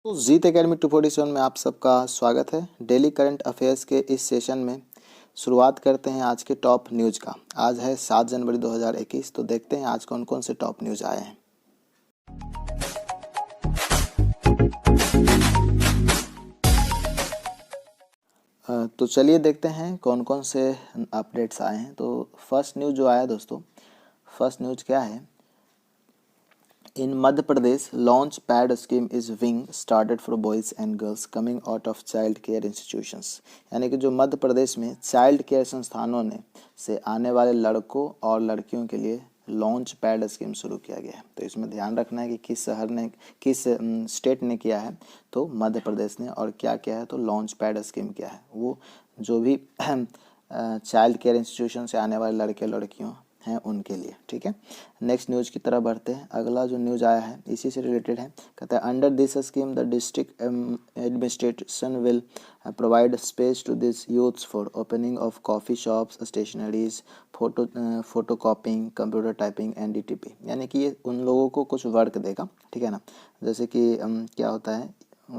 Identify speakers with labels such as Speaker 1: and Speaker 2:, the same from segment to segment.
Speaker 1: तो जीत एकेडमी 247 में आप सबका स्वागत है। डेली करंट अफेयर्स के इस सेशन में शुरुआत करते हैं आज के टॉप न्यूज़ का। आज है 7 जनवरी 2021। तो देखते हैं आज कौन कौन से टॉप न्यूज़ आए हैं। तो चलिए देखते हैं कौन कौन से अपडेट्स आए हैं। तो फर्स्ट न्यूज़ जो आया दोस्तों, फर्स्ट न्यूज़ क्या है, in Madhya Pradesh launch pad scheme is being started for boys and girls coming out of child care institutions. यानी कि जो मध्य प्रदेश में चाइल्ड केयर संस्थानों ने से आने वाले लड़कों और लड़कियों के लिए लॉन्च पैड स्कीम शुरू किया गया है। तो इसमें ध्यान रखना है कि किस शहर ने, किस स्टेट ने किया है। तो मध्य प्रदेश ने। और क्या क्या है, तो लॉन्च पैड स्कीम क्या है, वो जो भी चाइल्ड केयर इंस्टीट्यूशन से आने वाले लड़के लड़कियों हैं उनके लिए। ठीक है, नेक्स्ट न्यूज़ की तरफ बढ़ते हैं। अगला जो न्यूज़ आया है इसी से रिलेटेड है। कहता है under this scheme the district administration will provide space to this youths for opening of coffee shops, stationeries, photo copying, computer typing and DTP. यानी कि ये उन लोगों को कुछ वर्क देगा, ठीक है ना। जैसे कि क्या होता है,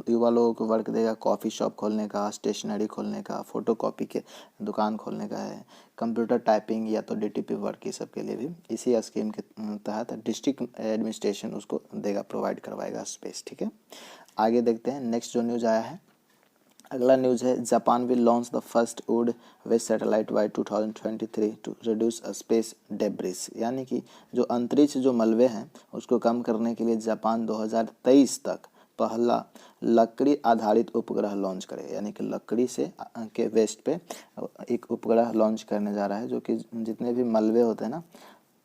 Speaker 1: युवा लोगों को वर्क देगा कॉफ़ी शॉप खोलने का, स्टेशनरी खोलने का, फ़ोटो कॉपी के दुकान खोलने का है, कंप्यूटर टाइपिंग या तो डीटीपी वर्क, ये सब के लिए भी इसी स्कीम के तहत डिस्ट्रिक्ट एडमिनिस्ट्रेशन उसको देगा, प्रोवाइड करवाएगा स्पेस। ठीक है, आगे देखते हैं। नेक्स्ट जो न्यूज़ आया है, अगला न्यूज़ है Japan will launch the first wood waste satellite by 2023 to reduce space debris. यानी कि जो अंतरिक्ष जो मलबे हैं उसको कम करने के लिए जापान 2023 तक पहला लकड़ी आधारित उपग्रह लॉन्च करेगा। यानी कि लकड़ी से के वेस्ट पे एक उपग्रह लॉन्च करने जा रहा है, जो कि जितने भी मलबे होते हैं ना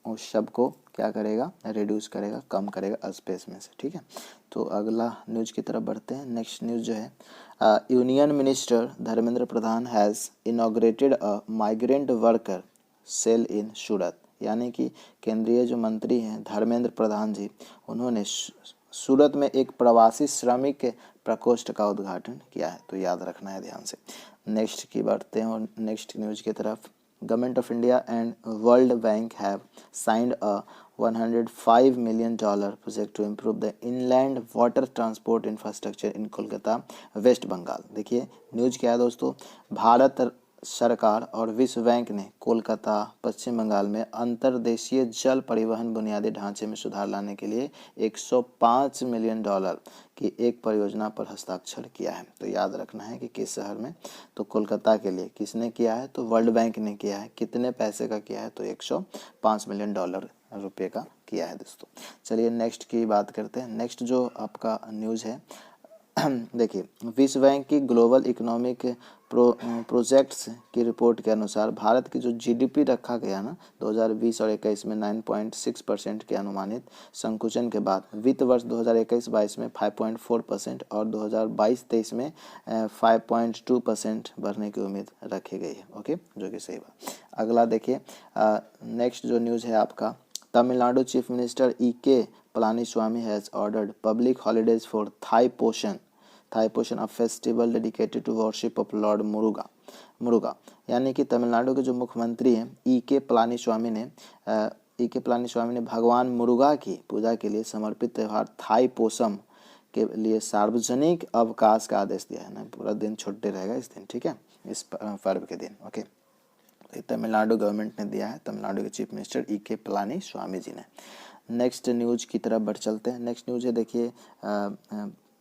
Speaker 1: उस सब को क्या करेगा, रिड्यूस करेगा, कम करेगा स्पेस में से। ठीक है, तो अगला न्यूज़ की तरफ बढ़ते हैं। नेक्स्ट न्यूज़ जो है, union minister Dharmendra Pradhan has inaugurated a migrant worker cell in Surat. यानी कि केंद्रीय जो मंत्री हैं धर्मेंद्र प्रधान जी, उन्होंने सूरत में एक प्रवासी श्रमिक प्रकोष्ठ का उद्घाटन किया है। तो याद रखना है ध्यान से। नेक्स्ट की बढ़ते हैं और नेक्स्ट न्यूज़ की तरफ। Government of India and World Bank have signed a $105 million project to improve the inland water transport infrastructure in Kolkata, West Bengal. देखिए न्यूज़ क्या है दोस्तों, भारत सरकार और विश्व बैंक ने कोलकाता पश्चिम बंगाल में अंतर्देशीय जल परिवहन बुनियादी ढांचे में सुधार लाने के लिए $105 मिलियन की एक परियोजना पर हस्ताक्षर किया है। तो याद रखना है कि किस शहर में, तो कोलकाता के लिए किसने किया है, तो वर्ल्ड बैंक ने किया है। कितने पैसे का किया है, तो $105 मिलियन रुपये का किया है दोस्तों। चलिए नेक्स्ट की बात करते हैं। नेक्स्ट जो आपका न्यूज़ है देखिए, विश्व बैंक की ग्लोबल इकोनॉमिक प्रोजेक्ट्स की रिपोर्ट के अनुसार भारत की जो जीडीपी रखा गया ना 2020 और 21 में 9.6% के अनुमानित संकुचन के बाद वित्त वर्ष 2021-22 में 5.4% और 2022-23 में 5.2% बढ़ने की उम्मीद रखी गई है। ओके, जो कि सही बात। अगला देखिए, नेक्स्ट जो न्यूज़ है आपका, Tamil Nadu chief minister E.K. Palaniswamy has ordered public holidays for Thai-Poshan, a festival dedicated to worship of Lord Muruga. यानी कि तमिलनाडु के जो मुख्यमंत्री हैं E.K. पलानीस्वामी ने भगवान मुरुगा की पूजा के लिए समर्पित त्यौहार थाई पोसम के लिए सार्वजनिक अवकाश का आदेश दिया है ना। पूरा दिन छुट्टी रहेगा इस दिन, ठीक है, इस पर्व के दिन। ओके, तमिलनाडु गवर्नमेंट ने दिया है, तमिलनाडु के चीफ मिनिस्टर E.K. पलानीस्वामी जी ने। नेक्स्ट न्यूज़ की तरफ बढ़ चलते हैं। नेक्स्ट न्यूज़ है देखिए,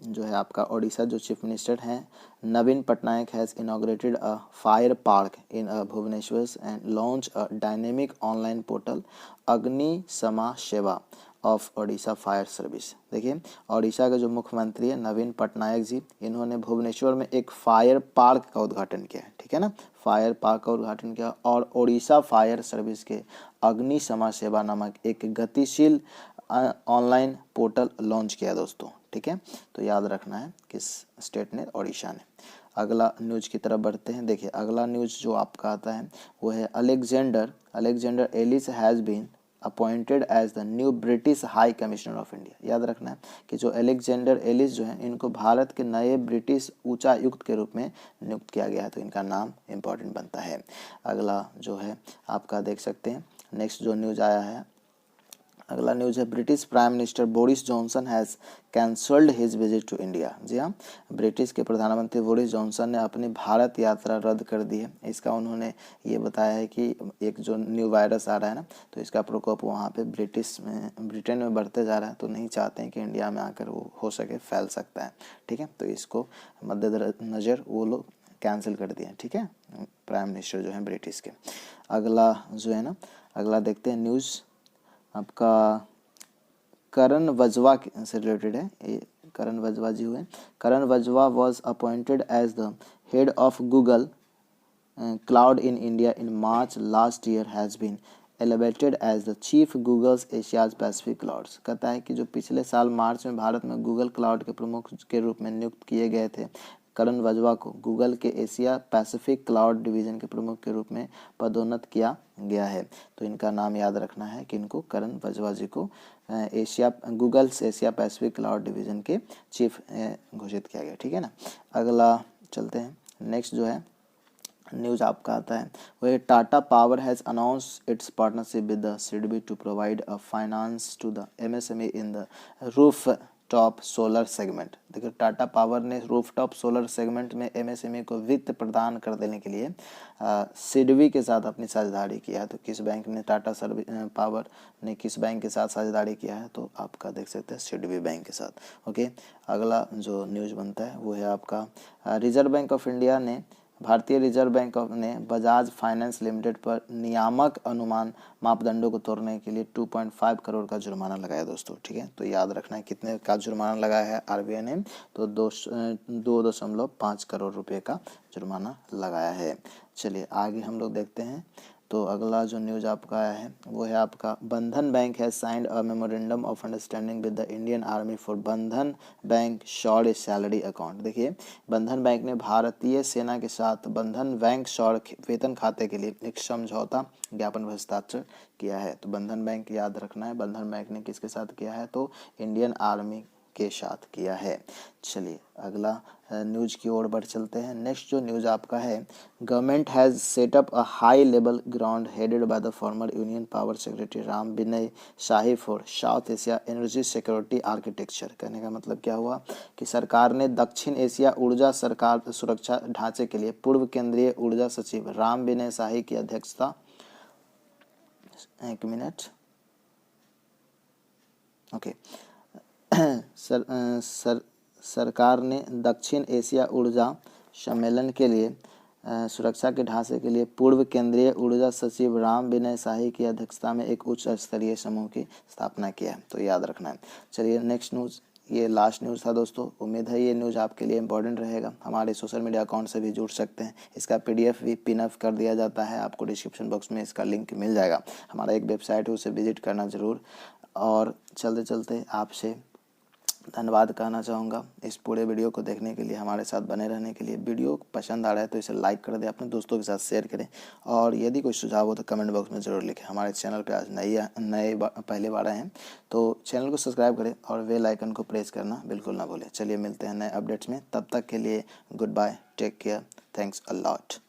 Speaker 1: जो है आपका ओडिशा जो चीफ मिनिस्टर हैं Naveen Patnaik has inaugurated a fire park in Bhubaneswar and launch a dynamic online portal Agni Sama सेवा ऑफ ओडिशा फायर सर्विस। देखिए ओडिशा के जो मुख्यमंत्री हैं नवीन पटनायक जी, इन्होंने भुवनेश्वर में एक फायर पार्क का उद्घाटन किया है। ठीक है ना, फायर पार्क का उद्घाटन किया और ओडिशा फायर सर्विस के अग्नि समा सेवा नामक एक गतिशील ऑनलाइन पोर्टल लॉन्च किया दोस्तों। ठीक है, तो याद रखना है किस स्टेट ने, ओडिशा ने। अगला न्यूज़ की तरफ बढ़ते हैं। देखिए अगला न्यूज़ जो आपका आता है वो है Alexander Ellis has been appointed as the new British high commissioner of India. याद रखना है कि जो अलेक्जेंडर एलिस जो हैं इनको भारत के नए ब्रिटिश उच्चायुक्त के रूप में नियुक्त किया गया है। तो इनका नाम इम्पोर्टेंट बनता है। अगला जो है आपका देख सकते हैं, नेक्स्ट जो न्यूज़ आया है अगला न्यूज है British prime minister Boris Johnson has cancelled his visit to India. जी हाँ, ब्रिटिश के प्रधानमंत्री बोरिस जॉनसन ने अपनी भारत यात्रा रद्द कर दी है। इसका उन्होंने ये बताया है कि एक जो न्यू वायरस आ रहा है ना, तो इसका प्रकोप वहाँ पे ब्रिटेन में बढ़ते जा रहा है, तो नहीं चाहते हैं कि इंडिया में आकर वो हो सके फैल सकता है। ठीक है, तो इसको मद्देनज़र वो लोग कैंसिल कर दिए। ठीक है, प्राइम मिनिस्टर जो है ब्रिटिश के। अगला जो है ना, अगला देखते हैं न्यूज़ आपका करण वजवा से रिलेटेड है। ये करण वजवा जी हुए। Karan Bajwa was appointed as the head of Google Cloud in India in March last year has been elevated as the chief Google's Asia's Pacific clouds. कहता है कि जो पिछले साल मार्च में भारत में गूगल क्लाउड के प्रमुख के रूप में नियुक्त किए गए थे, करण वजवा को गूगल के एशिया पैसिफिक क्लाउड डिवीजन के प्रमुख के रूप में पदोन्नत किया गया है। तो इनका नाम याद रखना है कि इनको करण वजवा जी को गूगल से एशिया पैसिफिक क्लाउड डिवीजन के चीफ घोषित किया गया। ठीक है ना। अगला चलते हैं, नेक्स्ट जो है न्यूज़ आपका आता है वह Tata Power has announce its partnership with the SIDBI to provide a finance to the MSME in the roof top solar segment. देखिए, टाटा पावर ने रूफटॉप सोलर सेगमेंट में एमएसएमई को वित्त प्रदान कर देने के लिए सिडबी के साथ अपनी साझेदारी किया है। तो किस बैंक ने पावर ने किस बैंक के साथ साझेदारी किया है, तो आपका देख सकते हैं सिडबी बैंक के साथ। ओके, अगला जो न्यूज़ बनता है वो है आपका रिजर्व बैंक ऑफ इंडिया ने भारतीय रिजर्व बैंक ने बजाज फाइनेंस लिमिटेड पर नियामक अनुमान मापदंडों को तोड़ने के लिए 2.5 करोड़ का जुर्माना लगाया दोस्तों। ठीक है, तो याद रखना है कितने का जुर्माना लगाया है आरबीआई ने, तो 2.5 करोड़ रुपए का जुर्माना लगाया है। चलिए आगे हम लोग देखते हैं। तो अगला जो न्यूज़ आपका आया है वो है आपका बंधन bank has signed a memorandum of understanding with the Indian army for बंधन बैंक शॉर्ट सैलरी अकाउंट। देखिए, बंधन बैंक ने भारतीय सेना के साथ बंधन बैंक शॉर्ट वेतन खाते के लिए एक समझौता ज्ञापन पर हस्ताक्षर किया है। तो बंधन बैंक याद रखना है, बंधन बैंक ने किसके साथ किया है, तो इंडियन आर्मी के साथ किया है। चलिए अगला न्यूज़ की ओर बढ़ चलते हैं। नेक्स्ट जो न्यूज़ आपका है, government has set up a high level ground headed by the former union power secretary Ram Vinay shahi for south Asia energy security architecture. कहने का मतलब क्या हुआ कि सरकार ने दक्षिण एशिया ऊर्जा सरकार सुरक्षा ढांचे के लिए पूर्व केंद्रीय ऊर्जा सचिव राम विनय शाही की अध्यक्षता, एक मिनट, ओके, सरकार ने दक्षिण एशिया ऊर्जा सम्मेलन के लिए सुरक्षा के ढांचे के लिए पूर्व केंद्रीय ऊर्जा सचिव राम विनय शाही की अध्यक्षता में एक उच्च स्तरीय समूह की स्थापना किया है। तो याद रखना है। चलिए नेक्स्ट न्यूज़, ये लास्ट न्यूज़ था दोस्तों। उम्मीद है ये न्यूज़ आपके लिए इंपॉर्टेंट रहेगा। हमारे सोशल मीडिया अकाउंट से भी जुड़ सकते हैं। इसका पीडीएफ भी पिन अप कर दिया जाता है, आपको डिस्क्रिप्शन बॉक्स में इसका लिंक मिल जाएगा। हमारा एक वेबसाइट है, उसे विजिट करना ज़रूर। और चलते चलते आपसे धन्यवाद कहना चाहूँगा इस पूरे वीडियो को देखने के लिए, हमारे साथ बने रहने के लिए। वीडियो पसंद आ रहा है तो इसे लाइक कर दें, अपने दोस्तों के साथ शेयर करें, और यदि कोई सुझाव हो तो कमेंट बॉक्स में ज़रूर लिखें। हमारे चैनल पे आज पहले बार आए हैं तो चैनल को सब्सक्राइब करें और बेल आइकन को प्रेस करना बिल्कुल ना भूलें। चलिए मिलते हैं नए अपडेट्स में, तब तक के लिए goodbye, take care, thanks a lot.